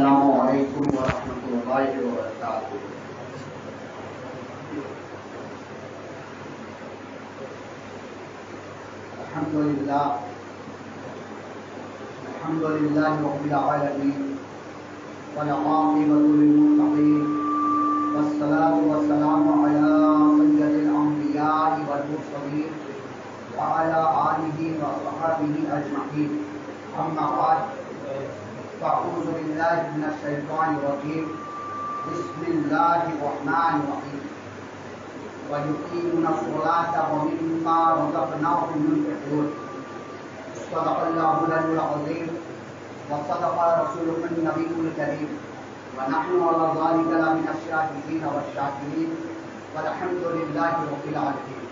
السلام علیکم ورحمۃ اللہ وبرکاتہ۔ الحمد للہ رب العالمین والعاقبۃ للمتقین والصلاة والسلام علی سید الانبیاء والمرسلین وعلی آلہ وصحبہ اجمعین، اما بعد فاعوذ باللہ من الشیطان الرجیم، بسم اللہ الرحمن الرحیم، وَيُقِيمُونَ الصَّلَاةَ وَمِمَّا رَزَقْنَاهُمْ يُنْفِقُونَ۔ صدق اللہ العلی العظیم وصدق رسولہ النبی الکریم، ونحن علی ذلک لمن الشاہدین والشاکرین، والحمد للہ رب العالمین۔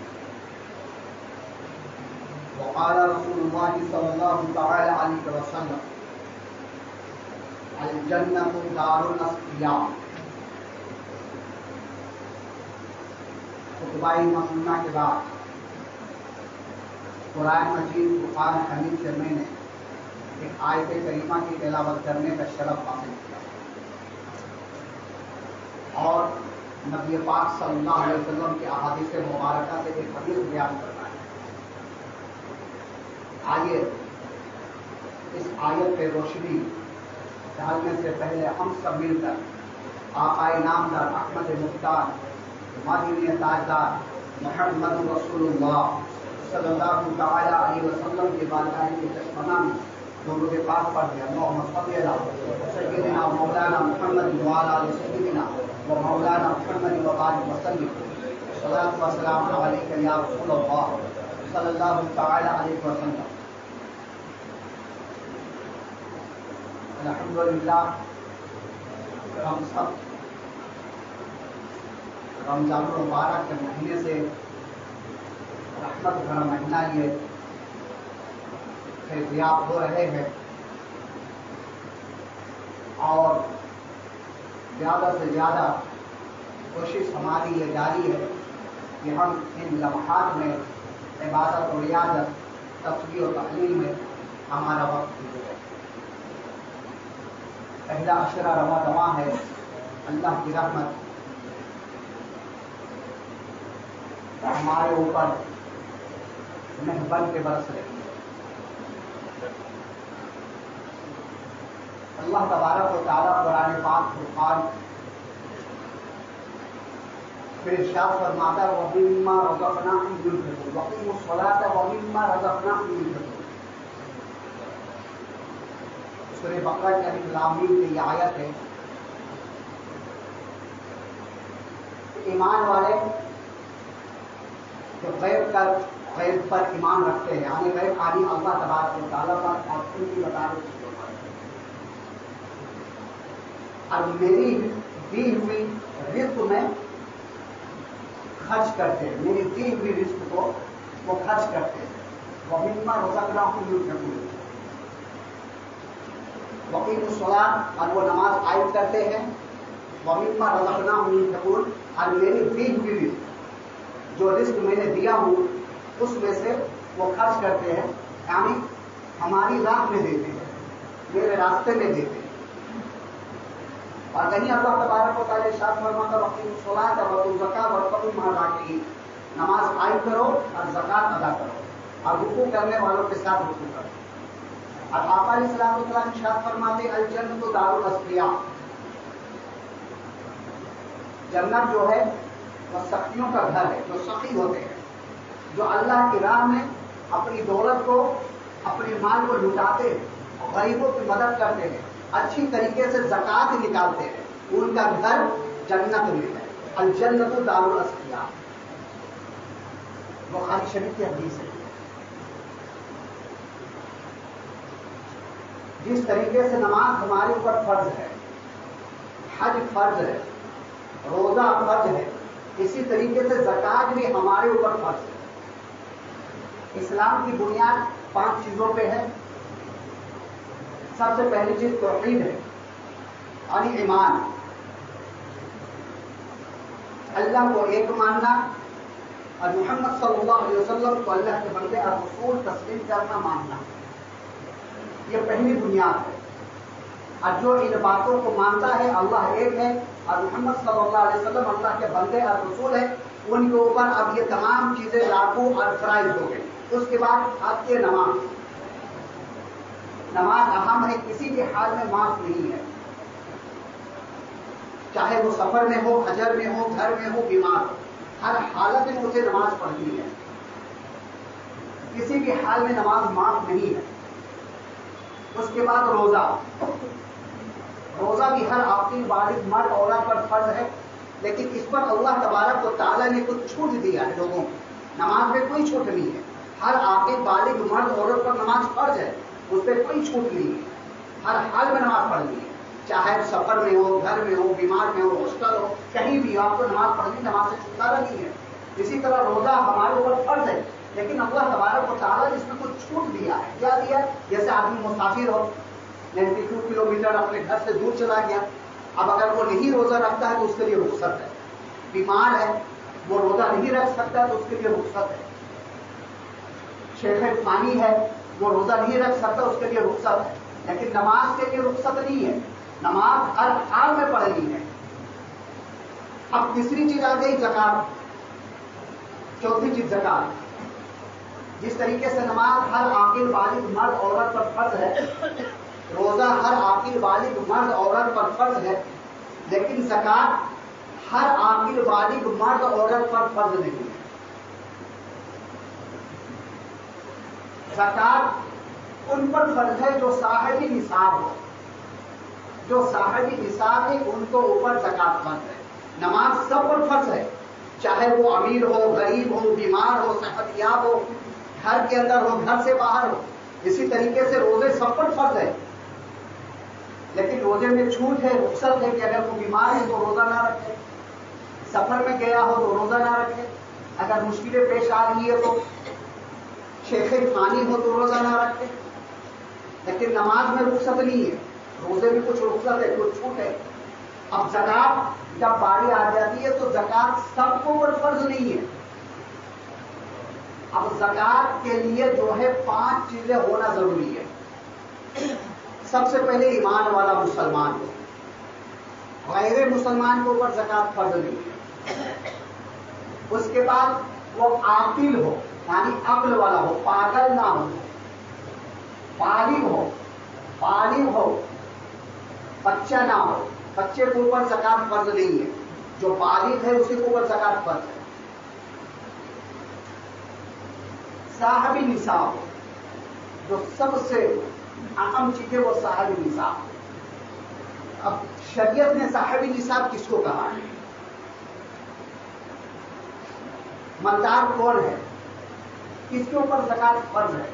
وقال رسول اللہ صلی اللہ تعالی علیہ وسلم: الجنۃ دار الاسقیاء۔ خطبہ مسنونہ کے بعد قرآن مجید فرقان حمید سے میں نے ایک آیت کریمہ کی تلاوت کرنے کا شرف حاصل کیا اور نبی پاک صلی اللہ علیہ وسلم کے احادیث مبارکہ سے ایک حدیث بیان کرنا ہے۔ آئیے اس آیت پہ روشنی ڈالنے سے پہلے ہم سب مل کر آقا نامدار احمد مختار مدینہ تاجدار محمد رسول اللہ صلی اللہ تعالی علیہ وسلم کے بارگاہ کے چشمانہ میں درود پاک پڑھ دیا۔ اللہم صلی علی سیدنا مولانا محمد وعلی آل سیدنا و مولانا محمد وبارک وسلم، صلاۃ و سلام علیک یا رسول اللہ صلی اللہ تعالی علیہ وسلم۔ الحمدللہ ہم سب رمضان المبارک کے مہینے سے رحمت بھرا مہینہ یہ فیضیاب ہو رہے ہیں اور زیادہ سے زیادہ کوشش ہماری یہ جاری ہے کہ ہم ان لمحات میں عبادت و ریاضت، تسبیح و تحلیل میں ہمارا وقت گزرے۔ پہلا عشرہ رمضان ہے، اللہ کی رحمت ہمارے اوپر مہربان کے برس رہی ہے۔ اللہ تبارک و تعالیٰ قرآن پاک فرقان پھر ارشاد فرماتا ہے وَمِمَّا رَزَقْنَاهُمْ يُنْفِقُونَ، وَأَقِیمُوا الصَّلَاةَ وَمِمَّا رَزَقْنَاهُمْ يُنْفِقُونَ۔ سورہ بقرہ کے الف لام میم کی یہ آیت ہے۔ ایمان والے جو غیب پر ایمان رکھتے ہیں، یعنی غیب علی اللہ تبارک و تعالیٰ پر اور ان کی بتانے چیزوں پر، اور میری دی ہوئی رزق میں خرچ کرتے ہیں، میری دی ہوئی رزق کو وہ خرچ کرتے ہیں۔ وَمِمَّا رَزَقْنَاهُمْ يُنْفِقُونَ، وَأَقِیمُوا الصَّلَاةَ، اور وہ نماز قائم کرتے ہیں۔ وَمِمَّا رَزَقْنَاهُمْ يُنْفِقُونَ، اور میری دی ہوئی رزق، جو رزق میں نے دیا ہوں اس میں سے وہ خرچ کرتے ہیں، یعنی ہماری راہ میں دیتے ہیں، میرے راستے میں دیتے ہیں۔ اور کہیں اللہ تبارک و تعالیٰ ارشاد فرماتا ہے وَأَقِیمُوا الصَّلَاةَ وَآتُوا الزَّکَاةَ وَارْکَعُوا مَعَ الرَّاکِعِینَ، نماز قائم کرو اور زکات ادا کرو اور رکوع کرنے والوں کے ساتھ رکوع کرو۔ اور آقا علیہ السلام ارشاد فرماتے الجنۃ دار الاسقیاء، جنت جو ہے وہ سخیوں کا گھر ہے، جو سخی ہوتے ہیں، جو اللہ کی راہ میں اپنی دولت کو، اپنے مال کو لٹاتے ہیں، غریبوں کی مدد کرتے ہیں، اچھی طریقے سے زکات نکالتے ہیں، ان کا گھر جنت میں ہے۔ الجنۃ دار الاسقیاء، بخاری شریف کی حدیث ہے۔ جس طریقے سے نماز ہمارے اوپر فرض ہے، حج فرض ہے، روزہ فرض ہے، اسی طریقے سے زکات بھی ہمارے اوپر فرض ہے۔ اسلام کی بنیاد 5 چیزوں پہ ہے۔ سب سے پہلی چیز توحید ہے، یعنی ایمان، اللہ کو ایک ماننا اور محمد صلی اللہ علیہ وسلم کو اللہ کے بندے اور رسول تسلیم کرنا، ماننا، یہ پہلی بنیاد ہے۔ اور جو ان باتوں کو مانتا ہے اللہ ایک ہے اور محمد صلی اللہ علیہ وسلم اللہ کے بندے اور رسول ہیں، ان کے اوپر اب یہ تمام چیزیں لاگو اور فرائض ہو گئی۔ اس کے بعد آتی ہے نماز۔ نماز اہم ہے، کسی بھی حال میں معاف نہیں ہے، چاہے وہ سفر میں ہو، حجر میں ہو، گھر میں ہو، بیمار ہو، ہر حالت میں اسے نماز پڑھنی ہے، کسی بھی حال میں نماز معاف نہیں ہے۔ اس کے بعد روزہ۔ روزہ بھی ہر عاقل بالغ مرد عورت پر فرض ہے، لیکن اس پر اللہ تبارک و تعالیٰ نے کچھ چھوٹ دیا ہے لوگوں کو۔ نماز میں کوئی چھوٹ نہیں ہے، ہر عاقل بالغ مرد عورت پر نماز فرض ہے، اس پہ کوئی چھوٹ نہیں ہے، ہر حال میں نماز پڑھنی ہے، چاہے سفر میں ہو، گھر میں ہو، بیمار میں ہو، ہاسپٹل ہو، کہیں بھی آپ کو نماز پڑھنی، نماز سے چھٹکارا نہیں ہے۔ اسی طرح روزہ ہمارے اوپر فرض ہے، لیکن اللہ تبارک و تعالیٰ نے اس میں کچھ چھوٹ دیا ہے۔ کیا دیا؟ جیسے آدمی مسافر ہو، 92 کلومیٹر اپنے گھر سے دور چلا گیا، اب اگر وہ نہیں روزہ رکھتا ہے تو اس کے لیے رخصت ہے۔ بیمار ہے، وہ روزہ نہیں رکھ سکتا ہے تو اس کے لیے رخصت ہے۔ شیخ فانی ہے، وہ روزہ نہیں رکھ سکتا، اس کے لیے رخصت ہے، لیکن نماز کے لیے رخصت نہیں ہے، نماز ہر حال میں پڑھنی ہے۔ اب تیسری چیز آ گئی زکات، چوتھی چیز زکات۔ جس طریقے سے نماز ہر عاقل بالغ مرد عورت پر فرض ہے، روزہ ہر عاقل بالغ مرد عورت پر فرض ہے، لیکن زکات ہر عاقل بالغ مرد عورت پر فرض نہیں ہے۔ زکات ان پر فرض ہے جو صاحب نصاب ہو، جو صاحب نصاب ہے ان کو اوپر زکات فرض ہے۔ نماز سب پر فرض ہے، چاہے وہ امیر ہو، غریب ہو، بیمار ہو، صحت یاب ہو، گھر کے اندر ہو، گھر سے باہر ہو۔ اسی طریقے سے روزے سب پر فرض ہے، لیکن روزے میں چھوٹ ہے، رخصت ہے کہ اگر وہ بیمار ہے تو روزہ نہ رکھے، سفر میں گیا ہو تو روزہ نہ رکھے، اگر مشکلیں پیش آ رہی ہے تو شیخ فانی ہو تو روزہ نہ رکھے۔ لیکن نماز میں رخصت نہیں ہے، روزے میں کچھ رخصت ہے، کچھ چھوٹ ہے۔ اب زکات جب باری آ جاتی ہے تو زکات سب کو پر فرض نہیں ہے۔ اب زکات کے لیے جو ہے 5 چیزیں ہونا ضروری ہے۔ سب سے پہلے ایمان والا مسلمان ہو، غیر مسلمان کے اوپر زکات فرض نہیں ہے۔ اس کے بعد وہ عاقل ہو، یعنی عقل والا ہو، پاگل نہ ہو، بالغ ہو، بچہ نہ ہو، بچے کے اوپر زکات فرض نہیں ہے، جو بالغ ہے اسی کے اوپر زکات فرض ہے۔ صاحب نصاب ہو، جو سب سے اہم چیز ہے وہ صاحب نصاب۔ اب شریعت نے صاحب نصاب کس کو کہا ہے؟ مالدار کون ہے، کس کے اوپر زکات فرض ہے؟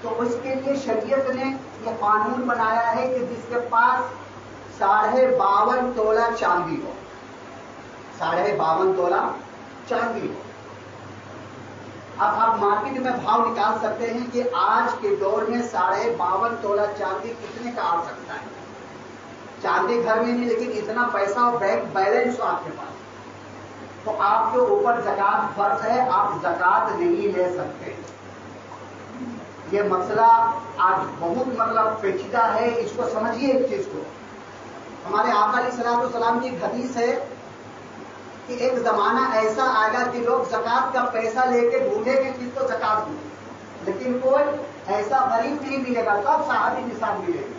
تو اس کے لیے شریعت نے یہ قانون بنایا ہے کہ جس کے پاس 52.5 تولہ چاندی ہو، 52.5 تولہ چاندی ہو۔ اب آپ مارکیٹ میں بھاؤ نکال سکتے ہیں کہ آج کے دور میں 52.5 تولہ چاندی کتنے کا آ سکتا ہے۔ چاندی گھر میں نہیں، لیکن اتنا پیسہ اور بینک بیلنس ہو آپ کے پاس، تو آپ کے اوپر زکات فرض ہے، آپ زکات نہیں لے سکتے۔ یہ مسئلہ آج بہت پیچیدہ ہے، اس کو سمجھیے۔ ایک چیز کو ہمارے آقا علیہ الصلوۃ والسلام کی ایک حدیث ہے کہ ایک زمانہ ایسا آئے گا کہ لوگ زکات کا پیسہ لے کے ڈھونڈیں گے کس کو زکات دیں، لیکن کوئی ایسا غریب نہیں ملے گا، سب صاحب نصاب ملے گی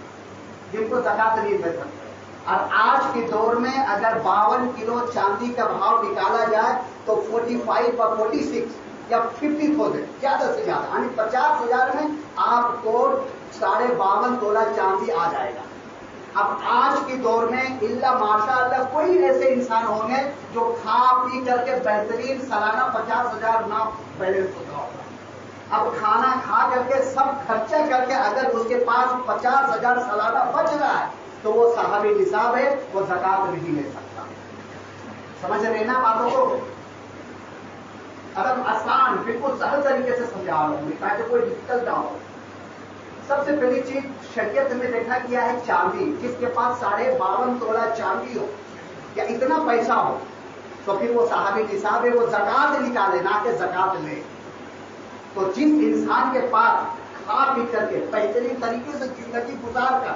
جن کو زکات نہیں دے سکتے۔ اور آج کے دور میں اگر 52 کلو چاندی کا بھاؤ نکالا جائے تو 45 اور 46 یا 50,000 زیادہ سے زیادہ، یعنی 50,000 میں آپ کو 52.5 تولہ چاندی آ جائے گا۔ اب آج کے دور میں اللہ ماشاء اللہ کوئی ایسے انسان ہوں گے جو کھا پی کر کے بہترین سالانہ 50,000 نہ بیلنس ہوتا ہوگا۔ اب کھانا کھا کر کے سب خرچہ کر کے اگر اس کے پاس 50,000 سالانہ بچ رہا ہے تو وہ صاحب نصاب ہے، وہ زکات نہیں لے سکتا۔ سمجھ رہے نا باتوں کو؟ اب آسان بالکل سہل طریقے سے سمجھا رہا ہوں تاکہ کوئی ڈفیکلٹ نہ ہو۔ سب سے پہلی چیز شریعت میں دیکھا گیا ہے چاندی، جس کے پاس 52.5 تولہ چاندی ہو یا اتنا پیسہ ہو تو پھر وہ صاحب نصاب ہے، وہ زکات نکالے نہ کہ زکات لے۔ تو جس انسان کے پاس کھا پی کر کے بہترین طریقے سے زندگی گزار کر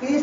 30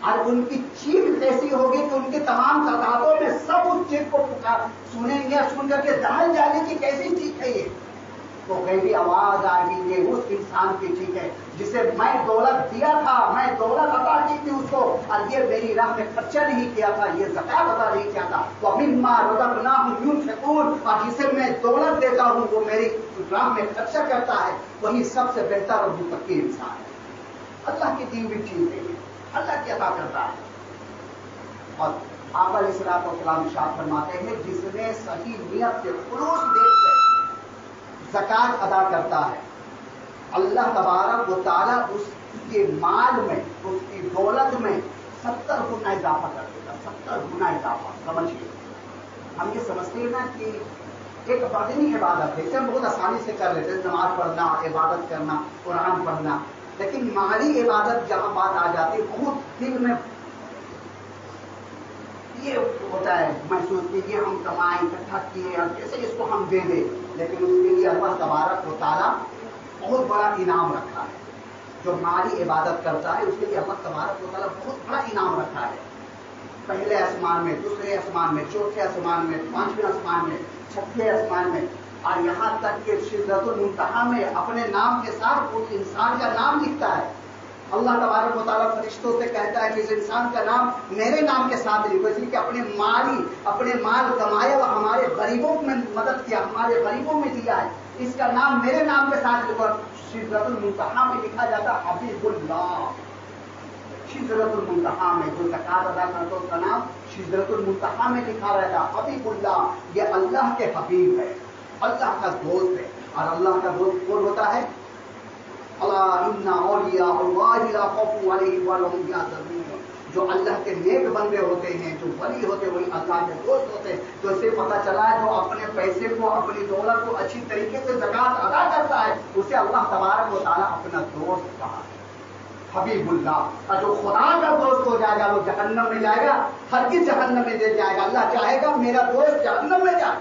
اور ان کی چیخ ایسی ہوگی کہ ان کے تمام تعدادوں میں سب اس چیخ کو سنیں گے، سن کر کے دہل جانے کی کیسی چیخ ہے یہ؟ تو غیبی آواز آئے گی، یہ اس انسان کی چیخ ہے جسے میں دولت دیا تھا، میں دولت عطا کی تھی اس کو، اور یہ میری راہ میں خرچہ نہیں کیا تھا، یہ زکات ادا نہیں کیا تھا، وَمِمَّا رَزَقْنَاهُمْ يُنْفِقُونَ، اور جسے میں دولت دیتا ہوں وہ میری راہ میں خرچہ کرتا ہے، وہی سب سے بہتر اور متقی انسان ہے۔ اللہ کی دی ہوئی چیز ہے، اللہ کی عطا کرتا ہے۔ اور آقا علیہ الصلوۃ والسلام ارشاد فرماتے ہیں جس نے صحیح نیت سے، خلوص نیت سے زکات ادا کرتا ہے، اللہ تبارک و تعالیٰ اس کے مال میں، اس کی دولت میں 70 گنا اضافہ کر دے گا، 70 گنا اضافہ۔ سمجھیے، ہم یہ سمجھتے ہیں نا کہ ایک بدنی عبادت ہے، اسے ہم بہت آسانی سے کر لیتے ہیں، نماز پڑھنا، عبادت کرنا، قرآن پڑھنا، لیکن مالی عبادت جہاں بات آ جاتی ہے بہت دل میں یہ ہوتا ہے محسوس کہ یہ ہم کمائیں، اکٹھا کیے اور کیسے اس کو ہم دے دیں، لیکن اس کے لیے اللہ تبارک و تعالیٰ بہت بڑا انعام رکھا ہے۔ جو مالی عبادت کرتا ہے اس کے لیے اللہ تبارک و تعالیٰ بہت بڑا انعام رکھا ہے، پہلے آسمان میں، دوسرے آسمان میں، چوتھے آسمان میں، پانچویں آسمان میں، چھٹے آسمان میں، اور یہاں تک کہ سدرۃ المنتہا میں اپنے نام کے ساتھ اس انسان کا نام لکھتا ہے۔ اللہ تبارک و تعالیٰ فرشتوں سے کہتا ہے کہ اس انسان کا نام میرے نام کے ساتھ لکھو، اس لیے کہ اپنے مال کمایا اور ہمارے غریبوں میں مدد کیا، ہمارے غریبوں میں دیا ہے، اس کا نام میرے نام کے ساتھ لکھو۔ سدرۃ المنتہا میں لکھا جاتا حبیب اللہ، سدرۃ المنتہا میں جو زکات ادا کرتا اس کا نام سدرۃ المنتہا میں لکھا رہتا حبیب اللہ، یہ اللہ کے حبیب ہے، اللہ کا دوست ہے۔ اور اللہ کا دوست کون ہوتا ہے؟ اللہ ان اولیاء اللہ لا خوف علیہم ولا هم یحزنون، جو اللہ کے نیک بندے ہوتے ہیں، جو ولی ہوتے ہیں، وہی اللہ کے دوست ہوتے ہیں۔ تو اسے پتہ چلا ہے جو اپنے پیسے کو، اپنی دولت کو اچھی طریقے سے زکات ادا کرتا ہے اسے اللہ تبارک و تعالیٰ اپنا دوست کہا ہے، حبیب اللہ۔ اور جو خدا کا دوست ہو جائے گا وہ جہنم میں جائے گا، ہرگز جہنم میں دے جائے گا۔ اللہ چاہے گا میرا دوست جہنم میں جائے،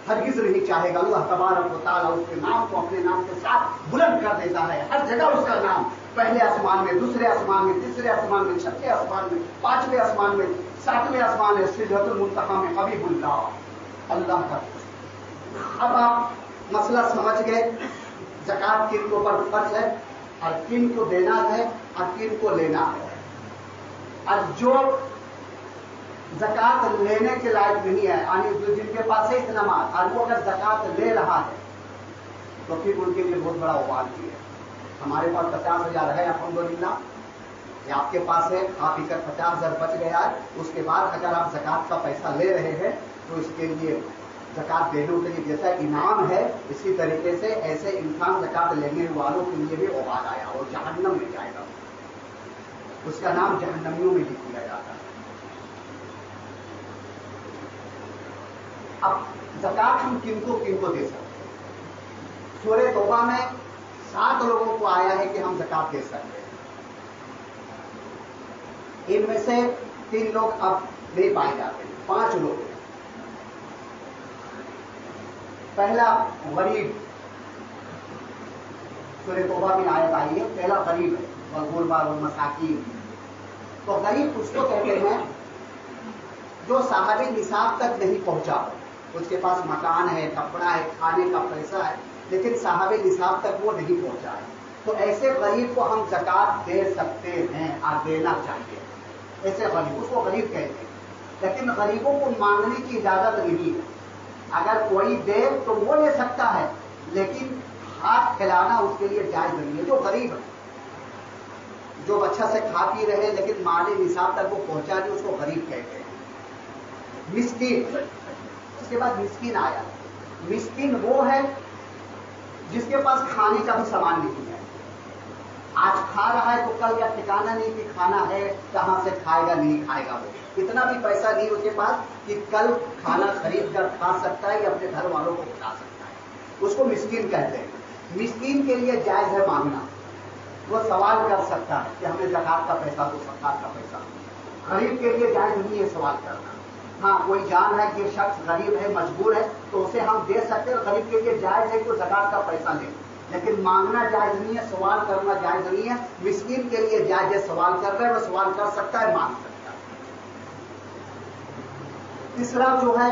ہرگز نہیں چاہے گا۔ اللہ تبارک و تعالیٰ اس کے نام کو اپنے نام کے ساتھ بلند کر دیتا ہے، ہر جگہ اس کا نام، پہلے آسمان میں، دوسرے آسمان میں، تیسرے آسمان میں، چھٹے آسمان میں، پانچویں آسمان میں، ساتویں آسمان میں، سدرۃ المنتہا میں حبیب اللہ، اللہ کا۔ اب آپ مسئلہ سمجھ گئے، زکات کن کو پر فرض ہے اور کن کو دینا ہے اور کن کو لینا ہے۔ اور جو زکات لینے کے لائق نہیں ہے، یعنی جن کے پاس ہے اتنا مال اور وہ اگر زکات لے رہا ہے تو پھر ان کے لیے بہت بڑا وبال بھی ہے۔ ہمارے پاس 50,000 ہے الحمدللہ، یا آپ کے پاس ہے، آپ ہی کر 50,000 بچ گیا ہے، اس کے بعد اگر آپ زکات کا پیسہ لے رہے ہیں تو اس کے لیے زکات دینے کے لیے جیسا انعام ہے، اسی طریقے سے ایسے انسان زکات لینے والوں کے لیے بھی وبال آیا اور جہنم میں جائے گا، اس کا نام جہنمیوں میں لکھ دیا جاتا ہے۔ اب زکات ہم کن کو دے سکتے ہیں؟ سورہ توبہ میں 7 لوگوں کو آیا ہے کہ ہم زکات دے سکتے ہیں، ان میں سے 3 لوگ اب نہیں پائے جاتے ہیں، 5 لوگ ہیں۔ پہلا غریب، سورہ توبہ میں آیت آئی ہے، پہلا غریب ہے، والغربا والمساکین۔ تو غریب اس کو کہتے ہیں جو صاحب نصاب تک نہیں پہنچا، اس کے پاس مکان ہے، کپڑا ہے، کھانے کا پیسہ ہے، لیکن صاحب نصاب تک وہ نہیں پہنچا ہے، تو ایسے غریب کو ہم زکات دے سکتے ہیں اور دینا چاہیے۔ ایسے غریب، اس کو غریب کہتے ہیں، لیکن غریبوں کو مانگنے کی اجازت نہیں ہے۔ اگر کوئی دے تو وہ لے سکتا ہے، لیکن ہاتھ پھیلانا اس کے لیے جائز نہیں ہے۔ جو غریب ہے، جو اچھا سے کھا پی رہے لیکن مالی نصاب تک وہ پہنچا نہیں، اس کو غریب کہتے ہیں۔ مسکین، اس کے بعد مسکین آیا۔ مسکین وہ ہے جس کے پاس کھانے کا بھی سامان نہیں ہے، آج کھا رہا ہے تو کل کا ٹھکانا نہیں کہ کھانا ہے کہاں سے کھائے گا، نہیں کھائے گا، وہ اتنا بھی پیسہ نہیں اس کے پاس کہ کل کھانا خرید کر کھا سکتا ہے یا اپنے گھر والوں کو کھلا سکتا ہے، اس کو مسکین کہتے ہیں۔ مسکین کے لیے جائز ہے مانگنا، وہ سوال کر سکتا ہے کہ ہمیں زکات کا پیسہ دو، زکات کا پیسہ۔ غریب کے لیے جائز نہیں ہے سوال کرنا۔ ہاں کوئی جان ہے کہ شخص غریب ہے، مجبور ہے، تو اسے ہم دے سکتے ہیں، غریب کے لیے جائز ہے کہ وہ زکات کا پیسہ لے، لیکن مانگنا جائز نہیں ہے، سوال کرنا جائز نہیں ہے. مسکین کے لیے جائز ہے، سوال کر رہا ہے وہ سوال کر سکتا ہے، مانگ سکتا ہے. تیسرا جو ہے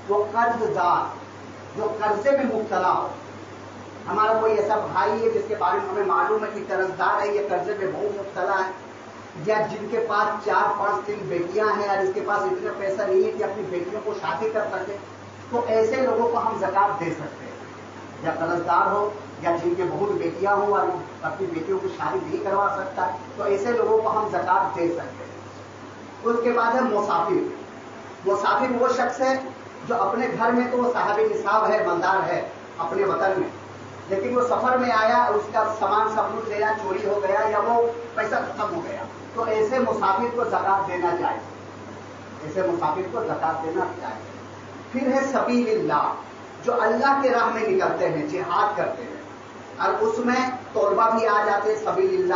وہ قرض دار، جو قرضے میں مبتلا ہو. ہمارا کوئی ایسا بھائی ہے جس کے بارے میں ہمیں معلوم ہے کہ قرض دار ہے، یہ قرضے میں بہت مبتلا ہے، یا جن کے پاس 4-5-3 بیٹیاں ہیں اور اس کے پاس اتنا پیسہ نہیں ہے کہ اپنی بیٹیوں کو شادی کر سکے، تو ایسے لوگوں کو ہم زکات دے سکتے ہیں. یا قرض دار ہو یا جن کے بہت بیٹیاں ہوں اور اپنی بیٹیوں کو شادی نہیں کروا سکتا ہے، تو ایسے لوگوں کو ہم زکات دے سکتے ہیں. اس کے بعد ہے مسافر. مسافر وہ شخص ہے جو اپنے گھر میں تو وہ صاحب نصاب ہے، مالدار ہے اپنے وطن میں، لیکن وہ سفر میں آیا، اس کا سامان سب لوٹ گیا، چوری ہو گیا یا وہ پیسہ ختم ہو گیا، تو ایسے مسافر کو زکات دینا چاہیے. ایسے مسافر کو زکات دینا چاہیے. پھر ہے سبیل اللہ، جو اللہ کے راہ میں نکلتے ہیں، جہاد کرتے ہیں، اور اس میں طلبہ بھی آ جاتے ہیں. سبیل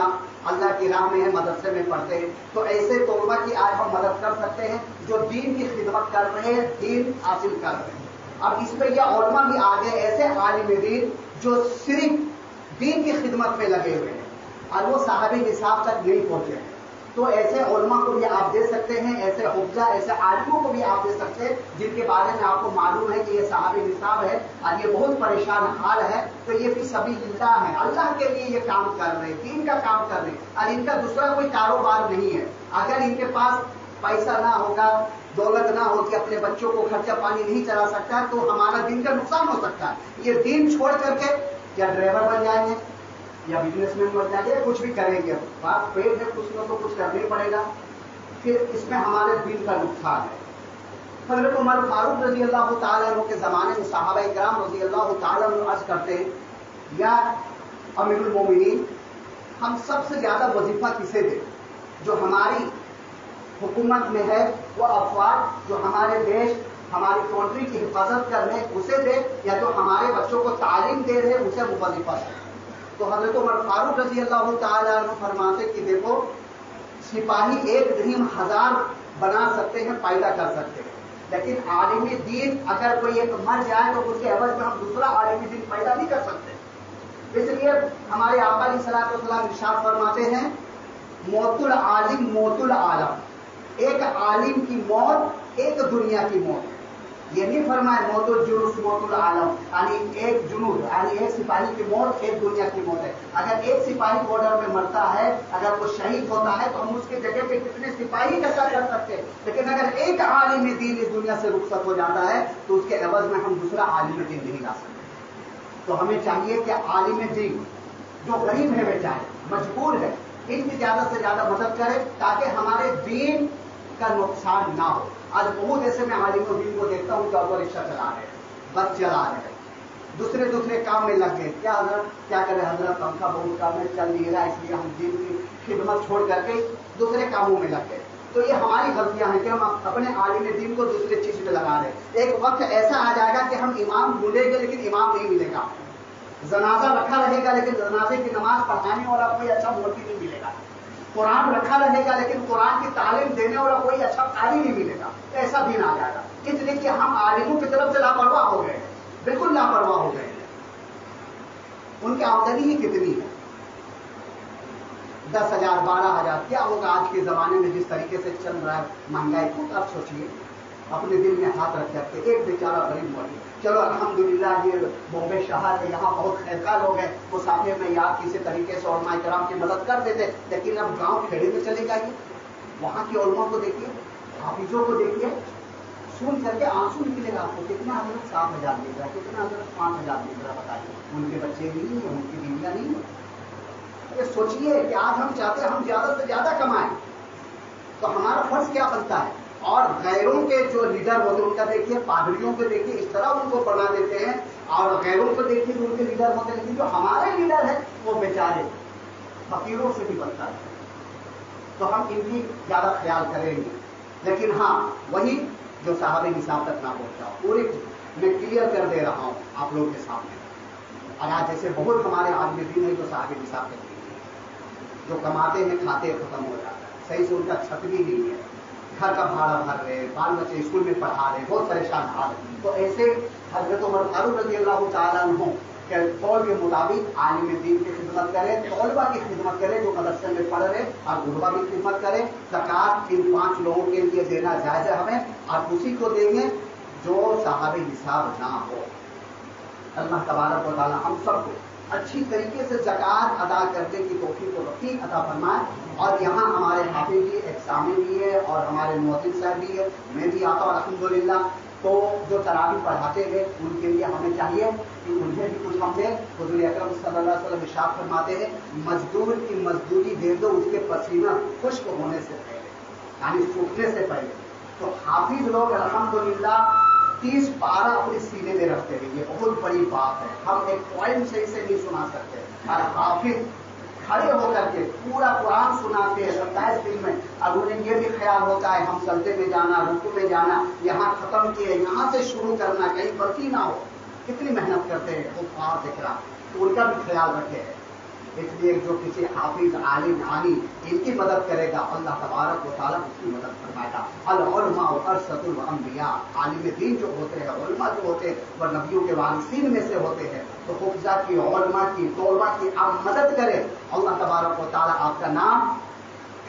اللہ کی راہ میں ہے، مدرسے میں پڑھتے ہیں، تو ایسے طلبہ کی آج ہم مدد کر سکتے ہیں جو دین کی خدمت کر رہے ہیں، دین حاصل کر رہے ہیں. اب اس پہ یہ علماء بھی آگے ایسے عالم دین جو صرف دین کی خدمت میں لگے ہوئے ہیں اور وہ صاحب نصاب تک نہیں پہنچے ہیں، تو ایسے علماء کو بھی آپ دے سکتے ہیں، ایسے حفظہ، ایسے عالموں کو بھی آپ دے سکتے ہیں جن کے بارے میں آپ کو معلوم ہے کہ یہ صاحب نصاب ہے اور یہ بہت پریشان حال ہے، تو یہ فی سبیل اللہ ہے، اللہ کے لیے یہ کام کر رہے ہیں، دین کا کام کر رہے ہیں، اور ان کا دوسرا کوئی کاروبار نہیں ہے. اگر ان کے پاس پیسہ نہ ہوگا، دولت نہ ہو کہ اپنے بچوں کو خرچہ پانی نہیں چلا سکتا ہے، تو ہمارا دین کا نقصان ہو سکتا ہے. یہ دین چھوڑ کر کے یا ڈرائیور بن جائیں گے یا بزنس مین بن جائیں گے، کچھ بھی کریں گے، بات پیڑ ہے، کچھ نہ تو کچھ کرنا ہی پڑے گا، پھر اس میں ہمارے دین کا نقصان ہے. حضرت عمر فاروق رضی اللہ تعالیٰ عنہ کے زمانے میں صحابہ کرام رضی اللہ تعالیٰ عنہ عرض کرتے ہیں، یا امیر المومنین، ہم سب سے زیادہ وظیفہ کسے دیں؟ جو ہماری حکومت میں ہے وہ افواج جو ہمارے دیش، ہماری کنٹری کی حفاظت کر رہے ہیں اسے دے، یا جو ہمارے بچوں کو تعلیم دے رہے اسے وظیفہ دے؟ تو حضرت عمر فاروق رضی اللہ تعالیٰ عنہ فرماتے کہ دیکھو، سپاہی ایک دھیم 1000 بنا سکتے ہیں، پیدا کر سکتے ہیں، لیکن عالم دین اگر کوئی ایک مر جائے تو اس کے عوض میں ہم دوسرا عالم دین پیدا نہیں کر سکتے. اس لیے ہمارے آقا علیہ الصلوۃ والسلام ارشاد فرماتے ہیں، موت العالم موت العالم، ایک عالم کی موت ایک دنیا کی موت ہے. یہ نہیں فرمایا موت الجنود موت العالم، یعنی ایک جنود یعنی ایک سپاہی کی موت ایک دنیا کی موت ہے. اگر ایک سپاہی بارڈر میں مرتا ہے، اگر وہ شہید ہوتا ہے، تو ہم اس کی جگہ پہ کتنے سپاہی اکٹھا کر سکتے ہیں، لیکن اگر ایک عالم دین اس دنیا سے رخصت ہو جاتا ہے تو اس کے عوض میں ہم دوسرا عالم دین نہیں لا سکتے. تو ہمیں چاہیے کہ عالم دین جو غریب ہے، بیچارے مجبور ہے، ان کی زیادہ سے زیادہ مدد کرے تاکہ ہمارے دین کا نقصان نہ ہو. آج بہت ایسے میں عالم دین کو دیکھتا ہوں کہ آٹو رکشہ چلا رہے ہیں، بس چلا رہے ہیں، دوسرے کام میں لگ گئے. کیا حضرت کیا کرے حضرت، پنکھا بہت کام ہے، چل نہیں رہا، اس لیے ہم دین کی خدمت چھوڑ کر کے دوسرے کاموں میں لگ گئے. تو یہ ہماری غلطیاں ہیں کہ ہم اپنے عالم دین کو دوسرے چیز میں لگا رہے ہیں. ایک وقت ایسا آ جائے گا کہ ہم امام ڈھونڈیں گے لیکن امام نہیں ملے گا، جنازہ رکھا رہے گا لیکن جنازے کی نماز پڑھانے والا کوئی اچھا مولوی نہیں ملے گا، قرآن رکھا رہے گا لیکن قرآن کی تعلیم دینے والا کوئی اچھا قاری نہیں ملے گا. ایسا دن آ جائے گا. اس لیے کہ ہم عالموں کی طرف سے لاپرواہ ہو گئے، بالکل لاپرواہ ہو گئے. ان کی آمدنی ہی کتنی ہے، 10,000 12,000. کیا ہوگا آج کے زمانے میں جس طریقے سے چل رہا ہے مہنگائی کو؟ آپ سوچیے، اپنے دل میں ہاتھ رکھ کر کے ایک بیچارہ غریب مولی، چلو الحمدللہ یہ بامبے شہر ہے، یہاں بہت خیرخواہ لوگ ہیں، وہ ساتھ میں یاد کسی طریقے سے علماء کرام کی مدد کر دیتے. لیکن اب گاؤں کھیڑے میں چلے جائیے، وہاں کے علماء کو دیکھیے، حافظوں کو دیکھیے، سن کر کے آنسو نکلے گا آپ کو. کتنا حضرت 7,000 مل رہا ہے، کتنا حضرت 5,000 مل رہا ہے، بتائیے. ان کے بچے نہیں ہیں، ان کی بیویاں نہیں ہیں. یہ سوچیے کہ آج ہم چاہتے ہیں ہم زیادہ سے زیادہ کمائیں، تو ہمارا فرض کیا بنتا ہے؟ اور غیروں کے جو لیڈر ہوتے ہیں ان کا دیکھیے، پادریوں کو دیکھیے، اس طرح ان کو بنا دیتے ہیں، اور غیروں کو دیکھیے جو ان کے لیڈر ہوتے ہیں، لیکن جو ہمارے لیڈر ہیں وہ بیچارے فقیروں سے بھی بدتر ہیں. تو ہم ان کی زیادہ خیال کریں گے. لیکن ہاں، وہی جو صاحب نصاب تک نہ پہنچا ہو، پوری میں کلیئر کر دے رہا ہوں آپ لوگوں کے سامنے. آج جیسے بہت ہمارے عالم دین ہیں جو صاحب نصاب تک نہیں ہے، جو کماتے ہیں کھاتے ختم ہو جاتا ہے، صحیح سے ان کا چھت بھی نہیں ہے، گھر کا بھاڑا بھر رہے، بال بچے اسکول میں پڑھا رہے، بہت پریشان حال. تو ایسے حضرت عمر فاروق رضی اللہ تعالیٰ عنہ کہ قول کے مطابق عالم دین کی خدمت کرے، طلبہ کی خدمت کرے جو مدرسے میں پڑھ رہے، اور غربا کی خدمت کرے. زکوٰۃ ان 5 لوگوں کے لیے دینا جائز ہے ہمیں، اور اسی کو دیں گے جو صاحب نصاب نہ ہو. اللہ تبارک و تعالی ہم سب کو اچھی طریقے سے زکوٰۃ ادا کرنے کی توفیق و رفیق عطا فرمائے. اور یہاں ہمارے حافظ بھی، ایک سامع بھی ہے، اور ہمارے مؤذن صاحب بھی ہے، میں بھی آتا ہوں الحمدللہ. تو جو تراویح پڑھاتے ہیں ان کے لیے ہمیں چاہیے کہ انہیں بھی کچھ ہم دیں. حضور اکرم صلی اللہ علیہ وسلم ارشاد فرماتے ہیں مزدور کی مزدوری دے دو اس کے پسینہ خشک ہونے سے پہلے، یعنی سوکھنے سے پہلے. تو حافظ لوگ الحمدللہ 30 پارہ اپنے سینے میں رکھتے ہیں، یہ بہت بڑی بات ہے. ہم ایک پوائنٹ صحیح سے نہیں سنا سکتے، اور حافظ کھڑے ہو کر کے پورا قرآن سناتے ہیں 27 دن میں. اب انہیں یہ بھی خیال ہوتا ہے ہم سجدے میں جانا، رکوع میں جانا، یہاں ختم کیے، یہاں سے شروع کرنا، کہیں غلطی نہ ہو. کتنی محنت کرتے ہیں وہ پار دکھ رہا، تو ان کا بھی خیال رکھے. اس لیے جو کسی حافظ عالم عانی ان کی مدد کرے گا اللہ تبارک و تعالیٰ اس کی مدد فرمائے گا. العلماء ورثۃ الانبیاء، عالم دین جو ہوتے ہیں، علماء جو ہوتے ہیں وہ نبیوں کے وارثین میں سے ہوتے ہیں. تو حفظہ کی، علماء کی، طلباء کی آپ مدد کریں، اللہ تبارک و تعالیٰ آپ کا نام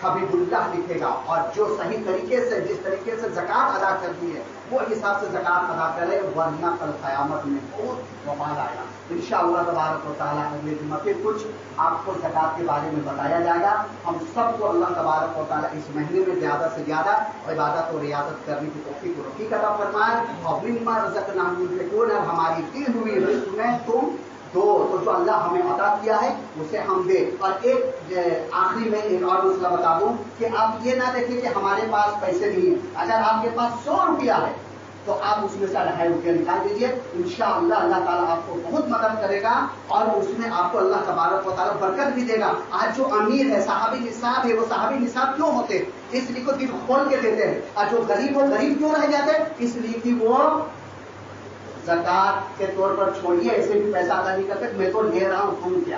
حبیب اللہ لکھے گا. اور جو صحیح طریقے سے، جس طریقے سے زکوٰۃ ادا کرتی ہے وہ حساب سے زکوٰۃ ادا کرے، ورنہ کل قیامت میں بہت وبال آئے گا. انشاءاللہ تبارک و تعالیٰ اگلے جمعہ پہ کچھ آپ کو زکوٰۃ کے بارے میں بتایا جائے گا. ہم سب کو اللہ تبارک و تعالیٰ اس مہینے میں زیادہ سے زیادہ عبادت و ریاضت کرنے کی توفیق و رفیق عطا فرمائے. اور مما رزقناہم ينفقون، ہماری دی ہوئی رزق میں تم دو، تو جو اللہ ہمیں عطا کیا ہے اسے ہم دے. اور ایک آخری میں ایک اور مسئلہ بتا دوں کہ آپ یہ نہ دیکھیں کہ ہمارے پاس پیسے نہیں ہیں. اگر آپ کے پاس 100 روپیہ ہے تو آپ اس میں سے 2.5 روپیہ نکال دیجیے. انشاءاللہ اللہ تعالیٰ آپ کو بہت مدد کرے گا، اور اس میں آپ کو اللہ تبارک و تعالیٰ برکت بھی دے گا. آج جو امیر ہے، صاحب نصاب ہے، وہ صاحب نصاب کیوں ہوتے؟ اس لیے کو دل کھول کے دیتے ہیں. اور جو غریب ہو، غریب کیوں رہ جاتے؟ اس لیے کہ وہ زکوٰۃ کے طور پر چھوڑیے، ایسے بھی پیسہ ادا نہیں کرتے، میں تو لے رہا ہوں تم کیا.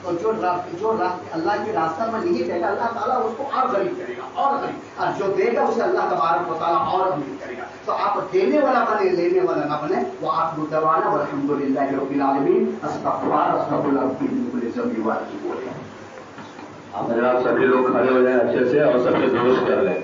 تو جو اللہ کے راستہ میں نہیں دے گا اللہ تعالیٰ اس کو اور غریب کرے گا، اور غریب. اور جو دے گا اسے اللہ تبارک و تعالیٰ اور امیر کرے گا. تو آپ دینے والا بنے، لینے والا نہ بنے. وہ آپ دعوانا والحمدللہ رب العالمین. استغفر اللہ کل ذنب واتوب الیہ. اب جناب سبھی لوگ کھڑے ہو جائیں اچھے سے اور سب سے درست کر لیں.